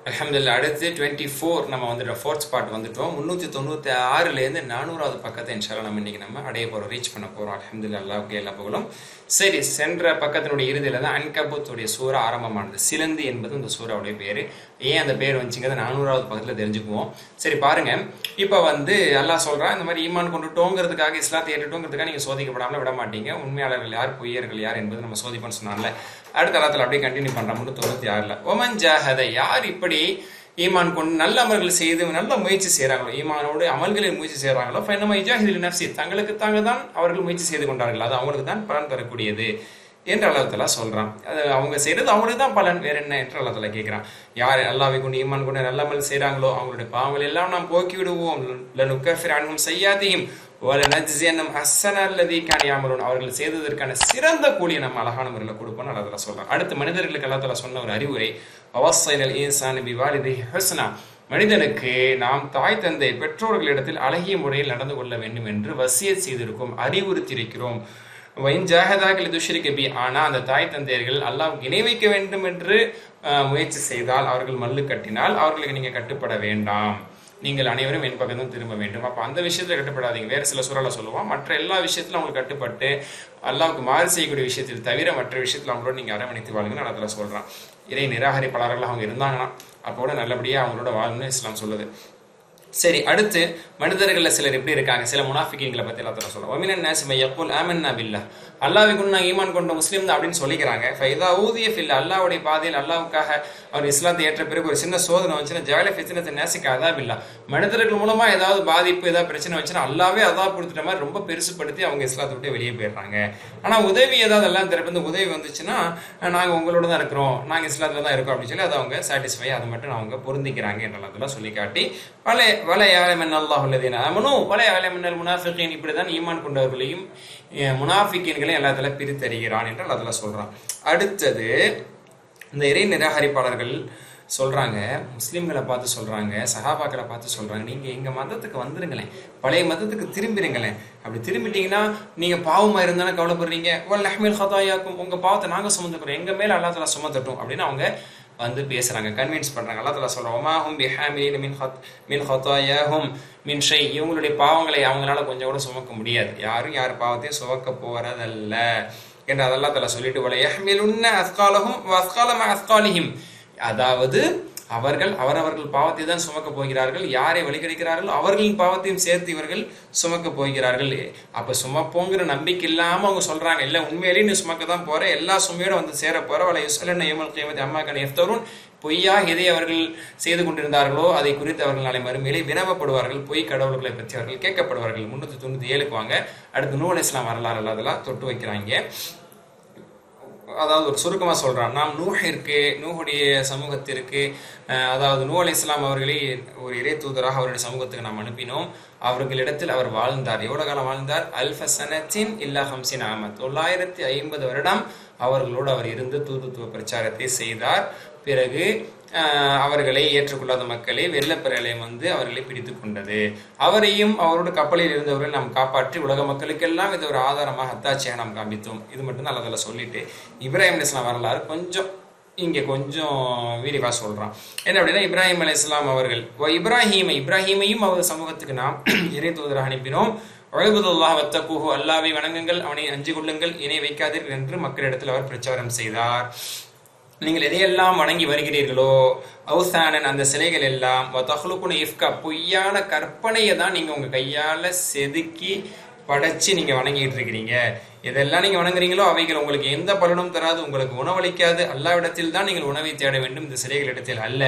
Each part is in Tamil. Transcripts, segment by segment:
அல்ஹம்துலில்லாஹ். அடுத்து 24 நம்ம வந்துட்டோம். ஃபோர்த் ஸ்பாட் வந்துட்டோம். 396லேருந்து 400வது பக்கத்தை இன்ஷால்லா நம்ம இன்னைக்கு நம்ம அடைய போகிறோம், ரீச் பண்ண போகிறோம். அல்ஹம்துலில்லாஹ், அல்லாஹ்வுக்கு எல்லா புகழும். சரி, சென்ற பக்கத்தினுடைய இறுதியில் தான் அன்கபூத்துடைய சூறா ஆரம்பமானது. சிலந்தி என்பது இந்த சூறாவுடைய பேர். ஏன் அந்த பேர் வந்துச்சுங்கிறத 400வது பக்கத்தில் தெரிஞ்சுக்குவோம். சரி பாருங்க, இப்போ வந்து அல்லாஹ் சொல்கிறான், இந்த மாதிரி ஈமான் கொண்டுட்டோங்கிறதுக்காக, இஸ்லாத்தை ஏற்றுட்டோங்கிறதுக்காக நீங்கள் சோதிக்கப்படாமல் விட மாட்டீங்க. உண்மையாளர்கள் யார், பொய்யர்கள் யார் என்பது நம்ம சோதிப்போன்னு சொன்னால அடுத்த காலத்தில் அப்படியே கண்டினியூ பண்ணுறோம். 96ல் ஒமன் ஜாஹத, யார் இப்படி ஈமான் கொண்டு நல்ல அமல்கள் செய்து நல்ல முயற்சி செய்கிறாங்களோ, ஈமானோடு அமல்களில் முயற்சி செய்கிறாங்களோ, ஃபைனமா இஜாஹிதுல் நஃப்ஸி, தங்களுக்கு தாங்க தான் அவர்கள் முயற்சி செய்து கொண்டார்கள், அது அவங்களுக்கு தான் பலன் தரக்கூடியது என்று அல்லாஹ் தஆலா சொல்கிறான். அது அவங்க செய்கிறது அவங்களுக்கு தான் பலன், வேற என்ன என்று அல்லாஹ் தஆலா கேட்குறான். யார் அல்லாஹ்வை கொண்டு ஈமான் கொண்டு நல்ல அமல் செய்கிறாங்களோ அவங்களுடைய பாவங்கள் எல்லாம் நாம் போக்கி விடுவோம். லனுக்கஃபிர் அன்ஹும் ஸய்யாத்திஹிம் வலனஜ்ஸியன்னஹும் அஹ்ஸன அல்லதீ கானூ யஅமலூன், அவர்கள் செய்ததற்கான சிறந்த கூலியை நம்ம அழகான முறையில் கொடுப்போம்னு அல்லாஹ் தஆலா சொல்கிறான். அடுத்து மனிதர்களுக்கு அல்லாஹ் தஆலா சொன்ன ஒரு அறிவுரை, வவஸ்ஸைனல் இன்சான பிவாலிதைஹி ஹுஸ்னா, மனிதனுக்கு நாம் தாய் தந்தை பெற்றோர்களிடத்தில் அழகிய முறையில் நடந்து கொள்ள வேண்டும் என்று வசியத் செய்திருக்கோம், அறிவுறுத்தியிருக்கிறோம். ஆனா அந்த தாய் தந்தையர்கள் அல்லாஹ்வுக்கு இணை வைக்க வேண்டும் என்று முயற்சி செய்தால், அவர்கள் மல்லு கட்டினால் அவர்களுக்கு நீங்க கட்டுப்பட வேண்டாம், நீங்கள் அனைவரும் என் பக்கம் தான் திரும்ப வேண்டும். அப்போ அந்த விஷயத்துல கட்டுப்படாதீங்க. வேறு சில சூறால சொல்லுவோம், மற்ற எல்லா விஷயத்திலும் அவங்களுக்கு கட்டுப்பட்டு அல்லாஹ்வுக்கு மாறு செய்யக்கூடிய விஷயத்தில் தவிர மற்ற விஷயத்தில் அவங்களோட நீங்க அரவணைத்து வாழுங்கன்னு அல்லாஹ் சொல்றான். இறை நிராகரிப்பாளர்கள் அவங்க இருந்தாங்கன்னா அப்போட நல்லபடியாக அவங்களோட வாழணும்னு இஸ்லாம் சொல்லுது. சரி, அடுத்து மனிதர்களில் சிலர் எப்படி இருக்காங்க, சில முனாஃபிகீன்களை பற்றி எல்லாத்தையும் சொல்லுவோம். ஒமினன் நாஸி மை யக்கூல் ஆமன்னா பில்லாஹ், அல்லாஹ்வை கொண்டு நாங்கள் ஈமான் கொண்ட முஸ்லீம் தான் அப்படின்னு சொல்லிக்கிறாங்க. ஃபைதா ஊதிய ஃபில், அல்லாஹ்வுடைய பாதையில் அல்லாஹ்வுக்காக அவர் இஸ்லாத்தை ஏற்ற பிறகு ஒரு சின்ன சோதனை வந்துச்சுன்னா ஜால ஃபித்னத்தை நாஸிக அதாப் இல்லா, மனிதர்கள் மூலமா ஏதாவது பாதிப்பு ஏதாவது பிரச்சனை வந்துச்சுன்னா அல்லாஹ்வே அதாப் கொடுத்துட்ட மாதிரி ரொம்ப பெருசுப்படுத்தி அவங்க இஸ்லாத்தை விட்டு வெளியே போயிடுறாங்க. ஆனால் உதவி ஏதாவது எல்லாம் திறப்பு உதவி வந்துச்சுன்னா நாங்கள் உங்களோட தான் இருக்கிறோம், நாங்கள் இஸ்லாத்தில் தான் இருக்கோம் அப்படின்னு சொல்லி அதை அவங்க சாட்டிஸ்ஃபை, அதை மட்டும் அவங்க பொருந்திக்கிறாங்க என்றெல்லாம் சொல்லி காட்டி வலை யாலமன் அல்லாஹ் உள்ளதீன ஆமனு வலை யாலமன் முனாஃபிகீன், இப்படிதான் ஈமான் கொண்டவர்களையும் முனாஃபிகீன்களையும் எல்லாத்துல பிரித்தறிகிறான் என்று அல்லாஹ் சொல்றான். அடுத்தது இந்த இறை நிராகரிப்பாளர்கள் சொல்றாங்க, முஸ்லீம்களை பார்த்து சொல்றாங்க, சஹாபாக்களை பார்த்து சொல்றாங்க, நீங்க எங்க மதத்துக்கு வந்துருங்களேன், பழைய மதத்துக்கு திரும்பிடுங்களேன். அப்படி திரும்பிட்டீங்கன்னா நீங்க பாவமா இருந்தாலும் கவலைப்படுறீங்க, வல்லஹ்மில் ஹதாயாக்கும், உங்க பாவத்தை நாங்க சுமந்துக்கிறோம், எங்க மேல அல்லாஹ் தஆலா சுமத்தட்டும் அப்படின்னு அவங்க வந்து பேசுறாங்க, கன்வின்ஸ் பண்றாங்க. அல்லாஹ் தஆலா சொல்றான், வமா ஹும் பிஹாமிலின் மின் ஹதாயாஹும் மின் ஷை, இவங்களுடைய பாவங்களை அவங்களால கொஞ்சம் கூட சுமக்க முடியாது, யாரும் யார் பாவத்தையும் சுமக்க போறதல்ல என்று அல்லாஹ் தஆலா சொல்லிட்டு, வல யஹ்மிலுன்ன அஸ்காலஹும் வ அஸ்கால மஅ அஸ்காலிஹிம், அதாவது அவர்கள் அவரவர்கள் பாவத்தை தான் சுமக்க போகிறார்கள், யாரை வழிகெடுக்கிறார்கள் அவர்களின் பாவத்தையும் சேர்த்து இவர்கள் சுமக்க போகிறார்கள். அப்ப சுமப்போங்கிற நம்பிக்கை இல்லாம அவங்க சொல்றாங்க, இல்ல உண்மையிலேயே நீ சுமக்க தான் போற, எல்லா சுமையோட வந்து சேர போற, வல யுஸ்அலன யௌமல் கியாமத்தி அம்மா கானூ யஃப்தரூன், பொய்யாக எதை அவர்கள் செய்து கொண்டிருந்தார்களோ அதை குறித்து அவர்கள் நாளை மறுமையிலே வினவப்படுவார்கள், பொய் கடவுள்களை பற்றி அவர்கள் கேட்கப்படுவார்கள். 397க்கு வாங்க. அடுத்து நூஹ் அலைஹிஸ்ஸலாம் வரலாறு அதெல்லாம் தொட்டு வைக்கிறாங்க. அதாவது ஒரு சுருக்கமாக சொல்கிறான், நாம் நூஹுடைய சமூகத்திற்கு, அதாவது நூஹ் அலைஹிஸ்ஸலாம் அவர்களை ஒரு இறை தூதராக அவருடைய சமூகத்துக்கு நாம் அனுப்பினோம். அவர்களிடத்தில் அவர் வாழ்ந்தார். எவ்வளோ காலம் வாழ்ந்தார்? அல்ஃப சனத்தின் இல்லா ஹம்சின் ஆமத், 950 வருடம் அவர்களோடு அவர் இருந்து தூதுத்துவ பிரச்சாரத்தை செய்தார். பிறகு அவர்களை ஏற்றுக்கொள்ளாத மக்களை வெள்ளப்பிரளயம் வந்து அவர்களை பிடித்து கொண்டது. அவரையும் அவரோட கப்பலில் இருந்தவர்கள் நாம் காப்பாற்றி உலக மக்களுக்கெல்லாம் இது ஒரு ஆதாரமாக அத்தாட்சியாக நாம் காண்பித்தோம். இது மட்டும் தான் அதில் சொல்லிட்டு இப்ராஹிம் அலைஹிஸ்ஸலாம் வரலாறு கொஞ்சம் இங்கே கொஞ்சம் விரிவாக சொல்கிறான். என்ன அப்படின்னா, இப்ராஹிம் அலைஹிஸ்ஸலாம் அவர்கள் இப்ராஹீமையும் அவர் சமூகத்துக்கு நாம் இறை தூதராக அனுப்பினோம். வஅபுதுல்லாஹ் வத்தகூஹு, அல்லாஹ்வை வணங்குங்கள், அவனை அஞ்சு கொள்ளுங்கள், இணை வைக்காதீர்கள் என்று மக்களிடத்தில் அவர் பிரச்சாரம் செய்தார். நீங்கள் எதையெல்லாம் வணங்கி வருகிறீர்களோ, அவுசானன் அந்த சிலைகள் எல்லாம், வதஹ்லுகுன இஃப்கா பொய்யான கற்பனையை தான் நீங்கள் உங்கள் கையால் செதுக்கி படைச்சு நீங்கள் வணங்கிட்டு இருக்கிறீங்க. எதெல்லாம் நீங்கள் வணங்குறீங்களோ அவைகள் உங்களுக்கு எந்த பலனும் தராது, உங்களுக்கு உணவளிக்காது. அல்லாஹ்விடத்தில் தான் நீங்கள் உணவை தேட வேண்டும், இந்த சிலைகளிடத்தில் அல்ல.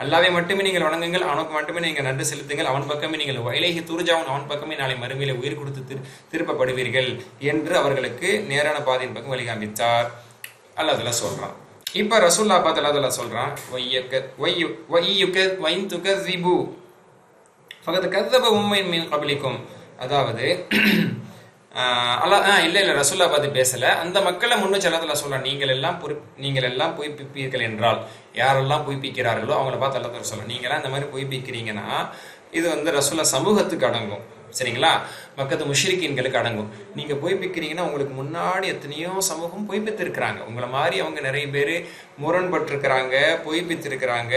அல்லாஹ்வை மட்டுமே நீங்கள் வணங்குங்கள், அவனுக்கு மட்டுமே நீங்கள் நன்றி செலுத்துங்கள், அவன் பக்கமே நீங்கள் இலைஹி துர்ஜாவுன், அவன் பக்கமே நாளை மறுமையில உயிர் கொடுத்து திருப்பப்படுவீர்கள் என்று அவர்களுக்கு நேரான பாதையின் பக்கம் வழிகாண்பித்தார். அல்லாஹ் தஆலா சொல்றான். இப்ப ரசூலுல்லாஹ் பார்த்து அல்லாஹ் தஆலா சொல்றான், ஃபகத் கஸப உம்மன் மின் கப்லிக்கும், அதாவது இல்ல ரசூலுல்லாஹ் பார்த்து பேசல, அந்த மக்களை முன்னூற்றி அல்லாஹ் தஆலா சொல்றான், நீங்கள் எல்லாம் பொய்ப்பிப்பீர்கள் என்றால், யாரெல்லாம் பொய்ப்பிக்கிறார்களோ அவங்கள பார்த்து அல்லாஹ் தஆலா சொல்றான், நீங்களாம் இந்த மாதிரி பொய்ப்பிக்கிறீங்கன்னா இது வந்து ரசூலுல்லாஹ் சமூகத்துக்கு அடங்கும், சரிங்களா, மக்கத்து முஷ்ரிக்கீன்களுக்கு அடங்கும். நீங்க பொய்ப்பிக்கிறீங்கன்னா உங்களுக்கு முன்னாடி எத்தனையோ சமூகம் பொய்ப்பித்திருக்கிறாங்க, உங்களை மாதிரி அவங்க நிறைய பேர் முரண்பட்டிருக்கிறாங்க, பொய்ப்பித்திருக்கிறாங்க.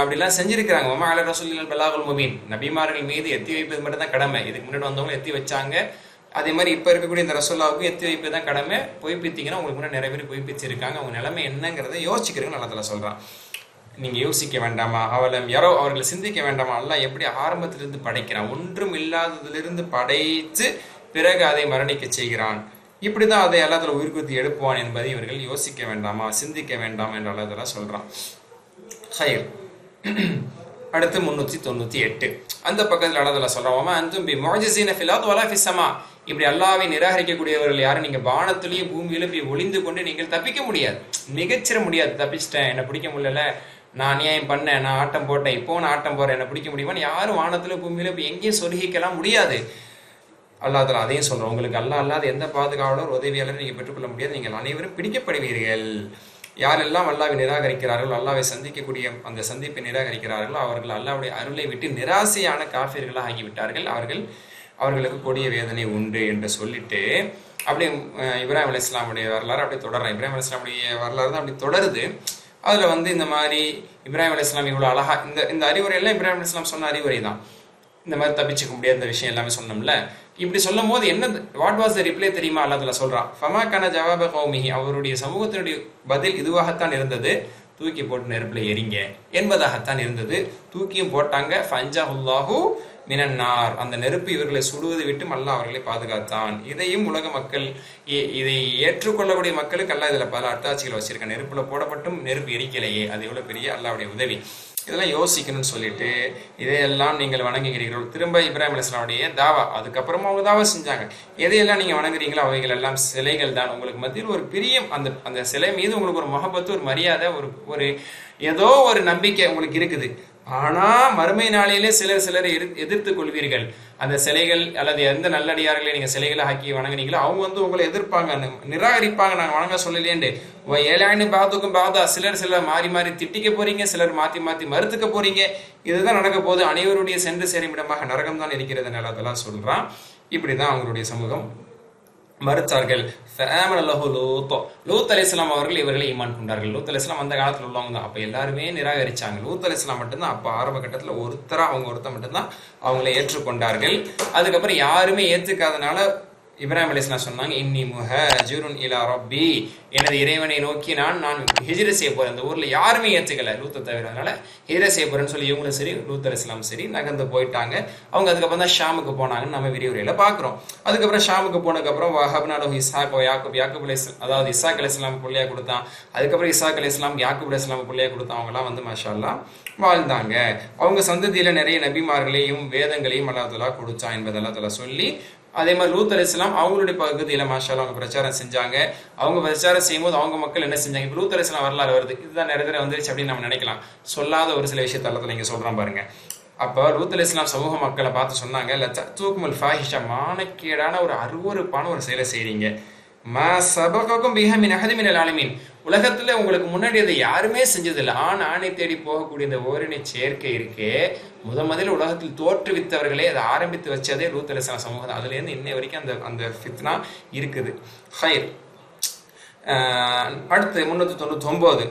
அப்படிலாம் செஞ்சிருக்கிறாங்க. மமா அல ரசூலில் பலாகுல் முபீன், நபிமார்கள் மீது எத்தி வைப்பது மட்டும் தான் கடமை. இதுக்கு முன்னாடி வந்தவங்க எத்தி வச்சாங்க. அதே மாதிரி இப்போ இருக்கக்கூடிய இந்த ரசூல்லாவுக்கும் எத்தி வைப்பது தான் கடமை. பொய்ப்பித்தீங்கன்னா உங்களுக்கு முன்னாடி நிறைய பேர் பொய்ப்பிச்சிருக்காங்க. அவங்க நிலைமை என்னங்கிறத யோசிக்கிறீங்க. நல்லா சொல்றான். நீங்க யோசிக்க வேண்டாமா? அவலம் யாரோ அவர்கள் சிந்திக்க வேண்டாமா? அல்லாஹ் எப்படி ஆரம்பத்திலிருந்து படைக்கிறான், ஒன்றும் இல்லாததிலிருந்து படைத்து பிறகு அதை மரணிக்க செய்கிறான். இப்படிதான் அதை அல்லாஹ் உயிர்குத்தி எழுப்புவான் என்பதை இவர்கள் யோசிக்க வேண்டாமா, சிந்திக்க வேண்டாமா என்று அல்லாஹ் சொல்றான். ஹைர். அடுத்து 398 அந்த பக்கத்தில் அல்லாஹ் சொல்றான், அன்தும் பி முஅஜிஸீன ஃபில் அர்தி வலா ஃபிஸ் ஸமா. இப்படி அல்லாஹ்வை நிராகரிக்கக்கூடியவர்கள் யாரும் நீங்க வானத்திலேயும் பூமியிலும் இப்படி ஒளிந்து கொண்டு நீங்கள் தப்பிக்க முடியாது, மிகச்சிற முடியாது. தப்பிச்சிட்டேன், என்னை பிடிக்க முடியல, நான் அநியாயம் பண்ணேன், நான் ஆட்டம் போட்டேன், இப்போ நான் ஆட்டம் போறேன், என்ன பிடிக்க முடியுமா? யாரும் வானத்துல பூமியில இப்போ எங்கேயும் சொருகிக்கலாம் முடியாது. அல்லாஹ் தஆலா அதையும் சொல்றோம், உங்களுக்கு அல்லாஹ் அல்லாத எந்த பாதுகாவலர் உதவியாளரும் நீங்க பெற்றுக்கொள்ள முடியாது, நீங்கள் அனைவரும் பிடிக்கப்படுவீர்கள். யாரெல்லாம் அல்லாஹ்வை நிராகரிக்கிறார்களோ, அல்லாஹ்வை சந்திக்கக்கூடிய அந்த சந்திப்பை நிராகரிக்கிறார்களோ அவர்கள் அல்லாஹ்வுடைய அருளை விட்டு நிராசையான காஃபிர்களாக ஆகிவிட்டார்கள். அவர்களுக்கு கொடிய வேதனை உண்டு என்று சொல்லிட்டு அப்படியே இப்ராஹிம் அலைஹிஸ்ஸலாமுடைய வரலாறு அப்படியே தொடர்றேன். இப்ராஹிம் அலைஹிஸ்ஸலாமுடைய வரலாறு தான் அப்படி தொடருது. அதில் இந்த மாதிரி இப்ராஹிம் அலைஹிஸ்ஸலாம் இவ்வளோ அழகா இந்த அறிவுரையெல்லாம் இப்ராஹிம் அலைஹிஸ்ஸலாம் சொன்ன அறிவுரை தான். இந்த மாதிரி தப்பிச்சுக்க முடியாத இந்த விஷயம் எல்லாமே சொன்னோம்ல. இப்படி சொல்லும் போது என்ன, வாட் வாஸ் த ரிப்ளை தெரியுமா? அல்லாஹ் சொல்றான், ஃபமா கான ஜவாப கௌமிஹி, அவருடைய சமூகத்தினுடைய பதில் இதுவாகத்தான் இருந்தது, தூக்கி போட்டு நெருப்புல எரிங்க என்பதாகத்தான் இருந்தது. தூக்கியும் போட்டாங்க. ஃபஅன்ஜஹுல்லாஹு மினன்னார், அந்த நெருப்பு இவர்களை சுடுவதை விட்டு அல்லாஹ் அவர்களை பாதுகாத்தான். இதையும் உலக மக்கள், இதை ஏற்றுக்கொள்ளக்கூடிய மக்களுக்கு அல்லாஹ் இதுல பல அட்டாட்சிகள் வச்சிருக்கான். நெருப்புல போடப்பட்டும் நெருப்பு எரிக்கலையே, அது எவ்வளவு பெரிய அல்லாஹ்வுடைய உதவி. இதெல்லாம் யோசிக்கணும்னு சொல்லிட்டு இதையெல்லாம் நீங்கள் வணங்குகிறீர்கள். திரும்ப இப்ராஹிம் அலைஹிஸ்ஸலாமுடைய தாவா, அதுக்கப்புறமா அவங்க தாவா செஞ்சாங்க. எதையெல்லாம் நீங்க வணங்குறீங்களோ அவைகள் எல்லாம் சிலைகள் தான். உங்களுக்கு மத்தியில் ஒரு பிரியம், அந்த சிலை மீது உங்களுக்கு ஒரு மஹபத்து, ஒரு மரியாதை, ஒரு ஏதோ ஒரு நம்பிக்கை உங்களுக்கு இருக்குது. ஆனா மறுமை நாளையிலே சிலரை எதிர்த்து கொள்வீர்கள். அந்த சிலைகள் அல்லது எந்த நல்லடியார்களை நீங்க சிலைகளை ஆக்கி வணங்குனீங்களோ அவங்க உங்களை எதிர்ப்பாங்க, நிராகரிப்பாங்க. நாங்க வணங்க சொல்லலையேண்டு ஏழாயிரம் பாதுக்கும் பாதா, சிலர் மாறி மாறி திட்டிக்க போறீங்க, சிலர் மாத்தி மாத்தி மறுத்துக்க போறீங்க. இதுதான் நடக்க போது. அனைவருடைய சென்று சேருமிடமாக நரகம் தான் இருக்கிறது அதெல்லாம் சொல்றான். இப்படிதான் அவங்களுடைய சமூகம் மறுத்தார்கள். லூத் அலைஹிஸ்ஸலாம் அவர்கள் இவர்களை ஈமான் கொண்டார்கள். லூத் அலைஹிஸ்ஸலாம் அந்த காலத்துல உள்ளவங்க தான். அப்ப எல்லாருமே நிராகரிச்சாங்க. லூத் அலைஹிஸ்ஸலாம் மட்டும்தான் அப்ப ஆரம்ப கட்டத்துல ஒருத்தர் மட்டும்தான் அவங்களை ஏற்றுக்கொண்டார்கள். அதுக்கப்புறம் யாருமே ஏத்துக்காதனால இப்ராஹிம் அலைஹிஸ்ஸலாம் சொன்னாங்க, இன்னி முஹாஜிருன் இலா ரப்பி, எனது இறைவனை நோக்கி நான் ஹிஜ்ர செய்ய போறேன். அந்த ஊர்ல யாருமே ஏத்துக்கல லூத்தை தவிர, அதனால ஹிஜ்ர செய்ய போறேன்னு சொல்லி இவங்களும் சரி லூத் அலைஹிஸ்ஸலாம் சரி நகர்ந்து போயிட்டாங்க. அவங்க அதுக்கப்புறம் தான் ஷாமுக்கு போனாங்கன்னு நம்ம விரிவுரையில பாக்குறோம். அதுக்கப்புறம் ஷாமுக்கு போனதுக்கப்புறம் வஹப்னா லஹு இஸ்ஹாக் யாக்கூப் அலைஹிஸ்ஸலாம், அதாவது இஸ்ஹாக் அலைஹிஸ்ஸலாம் பிள்ளையா கொடுத்தான். அதுக்கப்புறம் இஸ்ஹாக் அலைஹிஸ்ஸலாம் யாக்கூப் அலைஹிஸ்ஸலாம் பிள்ளையா கொடுத்தான். அவங்கலாம் மாஷா அல்லாஹ் வாழ்ந்தாங்க. அவங்க சந்ததியில நிறைய நபிமார்களையும் வேதங்களையும் அல்லாஹ் தஆலா கொடுத்தான் என்பதை அல்லாஹ் தஆலா சொல்லி, அதே மாதிரி லூத் அலைஹிஸ்ஸலாம் அவங்களுடைய பகுதியில மாஷா அல்லாஹ் அவங்க பிரச்சாரம் செஞ்சாங்க. அவங்க பிரச்சாரம் செய்யும்போது அவங்க மக்கள் என்ன செஞ்சாங்க? இப்போ லூத் அலைஹிஸ்ஸலாம் வரலாறு வருது, இதுதான் நிறைய தடவை வந்துருச்சு அப்படின்னு நம்ம நினைக்கலாம். சொல்லாத ஒரு சில விஷயத்தை அல்லாஹ் நீங்க சொல்றான் பாருங்க. அப்போ லூத் அலைஹிஸ்ஸலாம் சமூக மக்களை பார்த்து சொன்னாங்க, லதூக்குமுல் ஃபாஹிஷா, மானக்கேடான ஒரு அருவருப்பான ஒரு செயலை செய்றீங்க. மா சபகக்கும் பிஹா மின் அஹதி மினல் ஆலமீன், உலகத்துல உங்களுக்கு முன்னாடி அதை யாருமே செஞ்சதில்லை. ஆணை தேடி போகக்கூடிய இந்த ஓரினை சேர்க்கை இருக்கே, முதல்ல உலகத்தில் தோற்றுவித்தவர்களே அதை ஆரம்பித்து வச்சதே லூத் அலைஹிஸ்ஸலாம் சமூகம். அதுல இருந்து இன்னை வரைக்கும் அந்த ஃபித்னா இருக்குது. ஹைர். அடுத்து 399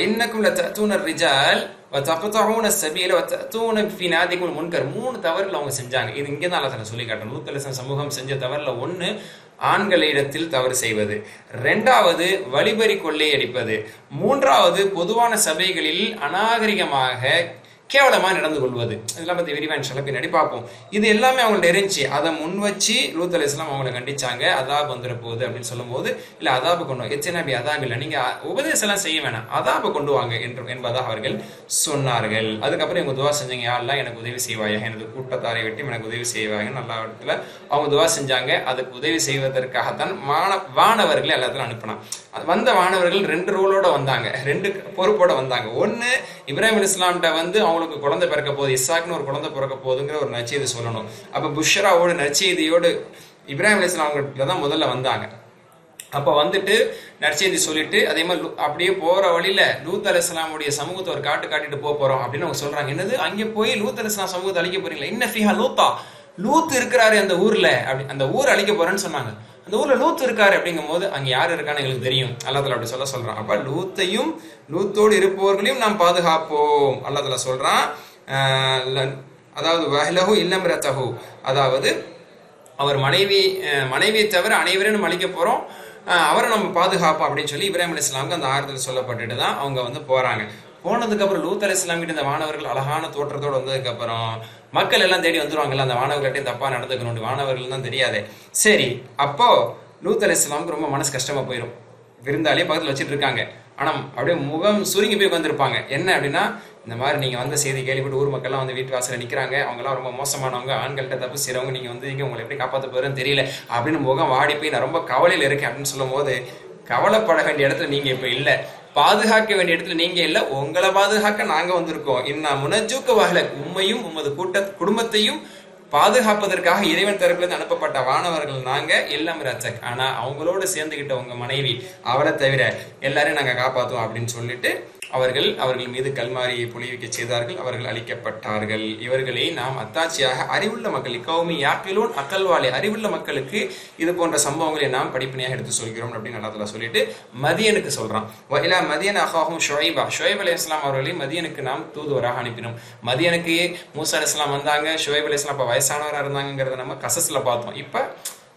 இன்னக்கும் லதஅதூன الرجال وتقطعون السبيل وتأتون في ناديكم المنكر. 3 தவறுகள் அவங்க செஞ்சாங்க. இது இங்கே தான் அல்லாஹ் சொல்லி காட்டுறான். லூத் அலைஹிஸ்ஸலாம் சமூகம் செஞ்ச தவறுல 1 ஆண்களிடத்தில் தவறு செய்வது, 2வது வழிபறி கொள்ளையடிப்பது, 3வது பொதுவான சபைகளில் அநாகரிகமாக கேவலமா நடந்து கொள்வது. இதெல்லாம் பத்தி விரிவா இன்ஷாஅல்லாஹ் பின்னாடி பார்ப்போம். இது எல்லாமே அவங்கள்ட்ட இருந்துச்சு. அதை முன் வச்சு லூத் அலைஹிஸ்ஸலாம் அவங்களை கண்டிச்சாங்க. அதாப் வந்துட போகுது அப்படின்னு சொல்லும் போது, இல்ல அதாபு கொண்டு வாங்க, எச்சனபி அதாப் இல்லை, நீங்க உபதேசம் எல்லாம் செய்ய வேணாம், அதாபு கொண்டு வாங்க என்பதாக அவர்கள் சொன்னார்கள். அதுக்கப்புறம் இவங்க துவா செஞ்சாங்க, யா அல்லாஹ் எனக்கு உதவி செய்வாயா, எனது கூட்டத்தாரை வெட்டி எனக்கு உதவி செய்வாங்க. நல்ல இடத்துல அவங்க துவா செஞ்சாங்க. அதுக்கு உதவி செய்வதற்காகத்தான் வானவர்களை எல்லாத்தையும் அனுப்பினான். வந்த வானவர்கள் 2 ரோலோட வந்தாங்க, 2 பொறுப்போட வந்தாங்க. 1, இப்ராஹிம் அலைஹிஸ்ஸலாம்கிட்ட அவங்களுக்கு குழந்தை பிறக்க போகுது, இஸ்ஹாக்னு ஒரு குழந்தை பிறக்க போகுதுங்கிற ஒரு நற்செய்தி சொல்லணும். அப்ப புஷ்ராவோட நற்செய்தியோடு இப்ராஹிம் அலைஹிஸ்ஸலாம் அவங்ககிட்ட தான் முதல்ல வந்தாங்க. அப்ப வந்துட்டு நற்செய்தி சொல்லிட்டு அதே மாதிரி அப்படியே போற வழியில லூத் அலைஹிஸ்ஸலாமுடைய சமூகத்தை ஒரு காட்டிட்டு போறோம் அப்படின்னு அவங்க சொல்றாங்க. என்னது, அங்கே போய் லூத் அலைஹிஸ்ஸலாம் சமூகத்தை அழிக்க போறீங்களா? இன்ன ஃபீஹா லூத்தா, லூத் இருக்கிறாரு அந்த ஊர்ல, அப்படி அந்த ஊர் அழிக்க போறேன்னு சொன்னாங்க. இந்த ஊர்ல லூத் இருக்காரு அப்படிங்கும் போது அங்க யாரு இருக்கான்னு எங்களுக்கு தெரியும். அல்லாஹ் தஆலா அப்படி சொல்றான். அப்ப லூத்தோடு இருப்பவர்களையும் நாம் பாதுகாப்போம். அல்லாஹ் தஆலா சொல்றான். அதாவது வஹ்லஹு இல்லம்ரதஹு, அதாவது அவர் மனைவியை தவிர அனைவரையும் அழிக்க போறோம், அவரை நம்ம பாதுகாப்போம் அப்படின்னு சொல்லி இப்ராஹிம் அலைஹிஸ்ஸலாமுக்கு அந்த ஆறுதல் சொல்லப்பட்டுட்டு தான் அவங்க வந்து போறாங்க. போனதுக்கு அப்புறம் லூத் அலைஹிஸ்ஸலாம் கிட்ட இந்த வானவர்கள் அழகான தோற்றத்தோடு வந்ததுக்கு அப்புறம் மக்கள் எல்லாம் தேடி வந்துருவாங்கல்ல, அந்த வானவர்கள்ட்டையும் தப்பா நடந்துக்கணும், வானவர்கள் தான் தெரியாதே. சரி, அப்போ லூத் அலைஹிஸ்ஸலாமுக்கு ரொம்ப மனசு கஷ்டமா போயிடும். விருந்தாளியே பக்கத்தில் வச்சுட்டு இருக்காங்க, ஆனா அப்படியே முகம் சுருங்கி போய் உட்காந்துருப்பாங்க. என்ன அப்படின்னா, இந்த மாதிரி நீங்க வந்த செய்தி கேள்விப்பட்டு ஊர் மக்கள்லாம் வந்து வீட்டு வாசல நிக்கிறாங்க, அவங்கலாம் ரொம்ப மோசமானவங்க, ஆண்கள்கிட்ட தப்பு செய்றவங்க, நீங்க வந்து உங்களை எப்படி காப்பாற்ற போறேன்னு தெரியல அப்படின்னு முகம் வாடி போய் நான் ரொம்ப கவலையில இருக்கேன் அப்படின்னு சொல்லும் போது, கவலைப்பட வேண்டிய இடத்துல நீங்க இப்ப இல்ல, பாதுகாக்க வேண்டிய இடத்துல நீங்க இல்ல, உங்களை பாதுகாக்க நாங்க வந்திருக்கோம். இன்னா முனஜூக்க வஹ்லக், உம்மையும் உமது குடும்பத்தையும் பாதுகாப்பதற்காக இறைவன் தரப்பிலிருந்து அனுப்பப்பட்ட வானவர்கள் நாங்க எல்லாம் ரச்சக். ஆனா அவங்களோட சேர்ந்துகிட்ட உங்க மனைவி, அவளை தவிர எல்லாரையும் நாங்க காப்பாத்துவோம் அப்படின்னு சொல்லிட்டு அவர்கள் மீது கல்மாரியை பொழிவிக்க செய்தார்கள். அவர்கள் அழிக்கப்பட்டார்கள். இவர்களை நாம் அத்தாட்சியாக அறிவுள்ள மக்கள், கௌமி யாக்கிலூன் அக்கல்வாலே, அறிவுள்ள மக்களுக்கு இது போன்ற சம்பவங்களை நாம் படிப்பினையாக எடுத்து சொல்கிறோம் அப்படின்னு அல்லாஹ் தஆலா சொல்லிட்டு மதியனுக்கு சொல்றான். வஇலா மதியன் அஹாஹும் ஷுஐபா, ஷுஐப் அலைஹிஸ்ஸலாம் அவர்களை மதியனுக்கு நாம் தூதுவராக அனுப்பினோம். மதியனுக்கு மூசா அலைஹிஸ்ஸலாம் வந்தாங்க, ஷுஐப் அலைஹிஸ்ஸலாம் அப்ப வயசானவராக இருந்தாங்கிறத நம்ம கசஸ்ல பார்த்தோம். இப்ப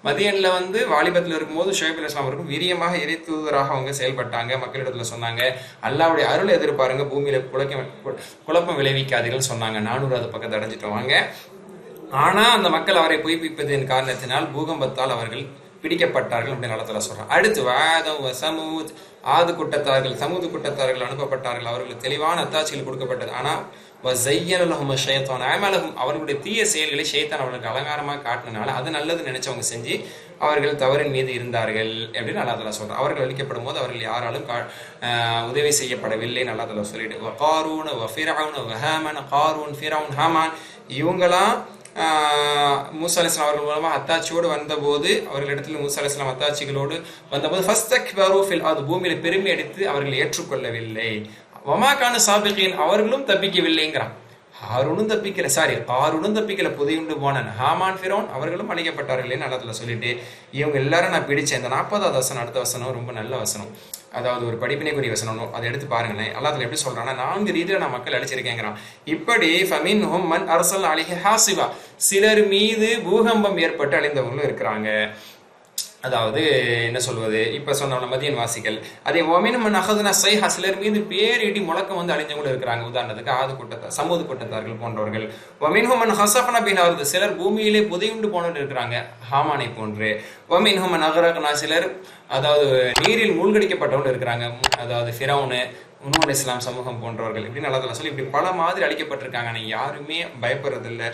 மதியன்ல வந்து வாலிபத்தில் இருக்கும்போது ஷுஐப் அலைஹிஸ்ஸலாம் அவர்கள் வீரியமாக இறை தூதராக அவங்க செயல்பட்டாங்க. மக்களிடத்துல சொன்னாங்க, அல்லாஹ்வுடைய அருளை எதிர்பாருங்க, பூமியில குழப்பம் விளைவிக்காதீர்கள் சொன்னாங்க. 400 பக்கத்தை அடைஞ்சிட்டோம் வாங்க. ஆனா அந்த மக்கள் அவரை பொய்ப்பிப்பதின் காரணத்தினால் பூகம்பத்தால் அவர்கள் பிடிக்கப்பட்டார்கள் அப்படின்னு அல்லாஹ் தஆலா சொல்றான். அடுத்து வாதம் சமூத், ஆது கூட்டத்தார்கள் சமூது கூட்டத்தார்கள் அனுப்பப்பட்டார்கள். அவர்களுக்கு தெளிவான அத்தாட்சிகள் கொடுக்கப்பட்டது. ஆனா அவர்களுடைய தீய செயல்களை ஷைத்தான் அவர்களுக்கு அலங்காரமாக காட்டினால அது நல்லது நினைச்சவங்க செஞ்சு அவர்கள் தவறின் மீது இருந்தார்கள் அப்படின்னு அல்லாஹ் தஆலா சொல்றான். அவர்கள் அழிக்கப்படும் போது அவர்கள் யாராலும் உதவி செய்யப்படவில்லை அல்லாஹ் தஆலா சொல்லிட்டு காரூன் வஃபிரவுன் வஹாமான், காரூன் ஃபிரவுன் ஹாமான் இவங்களாம் மூசா அலைஹிஸ்ஸலாம் அவர்கள் மூலமாக அத்தாட்சியோடு வந்தபோது, அவர்களிடத்தில் மூசா அலைஹிஸ்ஸலாம் அத்தாட்சிகளோடு வந்தபோது ஃபஸ்தக்பரு ஃபில் அர்த், பூமியில பெருமை அடித்து அவர்கள் ஏற்றுக்கொள்ளவில்லை. வமாகான சாபிகீன், அவர்களும் தப்பிக்கவில்லைங்கிறான். காரூனும் தப்பிக்கல, புதையுண்டு போனான். ஹாமான் ஃபிரௌன் அவர்களும் அழிக்கப்பட்டார்கள் அல்லாஹ் தஆலா சொல்லிட்டு இவங்க எல்லாரும் நான் பிடிச்சேன். இந்த 40வது வசனம், அடுத்த வசனம் ரொம்ப நல்ல வசனம், அதாவது ஒரு படிப்பினைக்குரிய வசனம். அதை எடுத்து பாருங்களேன். அல்லாஹ் தஆலா எப்படி சொல்றான்னா, 4 ரீதியில நான் மக்கள் அழிச்சிருக்கேங்கிறான். இப்படி ஃபமின்ஹும் மன் அர்சல் அலைஹி ஹாசிபா, சிலர் மீது பூகம்பம் ஏற்பட்டு அழிந்தவங்களும் இருக்கிறாங்க. அதாவது என்ன சொல்வது, இப்ப சொன்ன மதியன் வாசிகள். அதே ஒமினும் அகதுனா சைஹா, சிலர் மீது பேரிடி முழக்கம் வந்து அழிஞ்சவங்களும் இருக்கிறாங்க. உதாரணத்துக்கு ஆது கூட்டத்தார், சமூது கூட்டத்தார்கள் போன்றவர்கள். ஒமின்ஹுமன் ஹசஃபனா பினார்து, சிலர் பூமியிலே புதையுண்டு போனவர்கள் இருக்கிறாங்க, ஹாமானை போன்று. ஒமின்ஹுமன் அகரக்னா, சிலர் அதாவது நீரில் மூழ்கடிக்கப்பட்டவர்கள் இருக்கிறாங்க, அதாவது ஃபிரௌன், நூஹ் அலைஹிஸ்ஸலாம் சமூகம் போன்றவர்கள். இப்படின்னு அல்லாஹ் தஆலா சொல்லி இப்படி பல மாதிரி அழிக்கப்பட்டிருக்காங்க. ஆனால் யாருமே பயப்படுறதில்லை,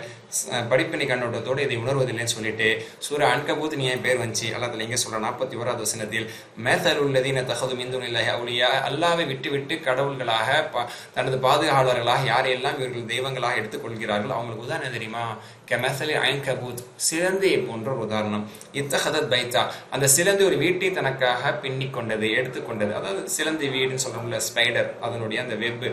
படிப்பினை கண்ணோட்டத்தோடு இதை உணர்வதில்லைன்னு சொல்லிட்டு சூரா அன்கபூத் நீ என் பேர் வந்துச்சு. அல்லாஹ் தஆலா இங்கே சொல்ற 41வது வசனத்தில் மேதலுல்லதீன தஹது மின் துனில்லாஹி அவுலியா, அல்லாஹ்வை விட்டு கடவுள்களாக தனது பாதுகாவலர்களாக யாரையெல்லாம் இவர்கள் தெய்வங்களாக எடுத்துக்கொள்கிறார்கள் அவங்களுக்கு உதாரணம் தெரியுமா? கெமசலி அன்கபூத், சிலந்தையை போன்ற ஒரு உதாரணம். இத்தஹதத் பைத்தா, அந்த சிலந்தி ஒரு வீட்டை தனக்காக பின்னிக்கொண்டது, எடுத்துக்கொண்டது. அதாவது சிலந்தி வீடுன்னு சொல்றோம்ல, ஸ்பைடர், அதனுடைய அந்த வெப்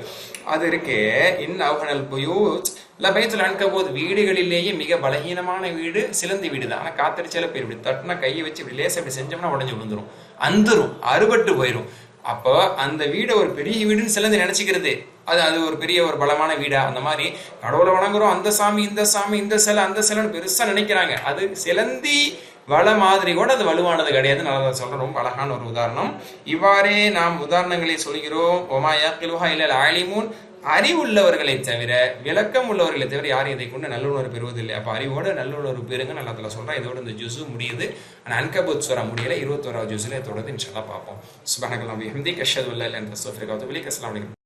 அது இருக்கு. இன் அவ்ஹனல் புயூத் லபைத்துல் அன்கபூத், வீடுகளிலேயே மிக பலகீனமான வீடு சிலந்தி வீடு தான். ஆனால் காத்தடிச்சால போய் இப்படி தட்டுனா கையை வச்சு இப்படி லேசா இப்படி செஞ்சோம்னா உடஞ்சு விழுந்துரும், அந்துரும், அறுபட்டு போயிடும். அப்போ அந்த வீடை ஒரு பெரிய வீடுன்னு சிலந்தி நினைச்சுக்கிறது, அது ஒரு பெரிய ஒரு பலமான வீடா. அந்த மாதிரி கடவுளை வணங்குறோம், அந்த சாமி இந்த சாமி இந்த சிலை அந்த சிலைன்னு பெருசா நினைக்கிறாங்க. அது சிலந்தி வள மாதிரி கூட அது வலுவானது கிடையாது. நல்லா சொல்றேன், ரொம்ப அழகான ஒரு உதாரணம். இவ்வாறே நாம் உதாரணங்களை சொல்கிறோம். ஒமா யாக்கிலுஹா இல்லல் ஆலிமூன், அறிவுள்ளவர்களை தவிர, விளக்கம் உள்ளவர்களை தவிர யாரும் இதை கொண்டு நல்லுணர்வு பெறுவதில்லை. அப்போ அறிவோடு நல்லுணர்வு பெறுங்க நல்லா தஆலா சொல்றேன். இதோட இந்த ஜுஸு முடியுது. ஆனால் அன்கபூத் சூரா முடியல. 21வது ஜுஸில் தொடர்ந்து இன்ஷா அல்லாஹ் பார்ப்போம். சுப்ஹானக்கல்லாஹு வ பிஹம்திக அஷ்ஹது அல்லா இலாஹா இல்லா அன்த அஸ்தக்ஃபிருக வ அத்தூபு இலைக். அஸ்ஸலாமு அலைக்கும்.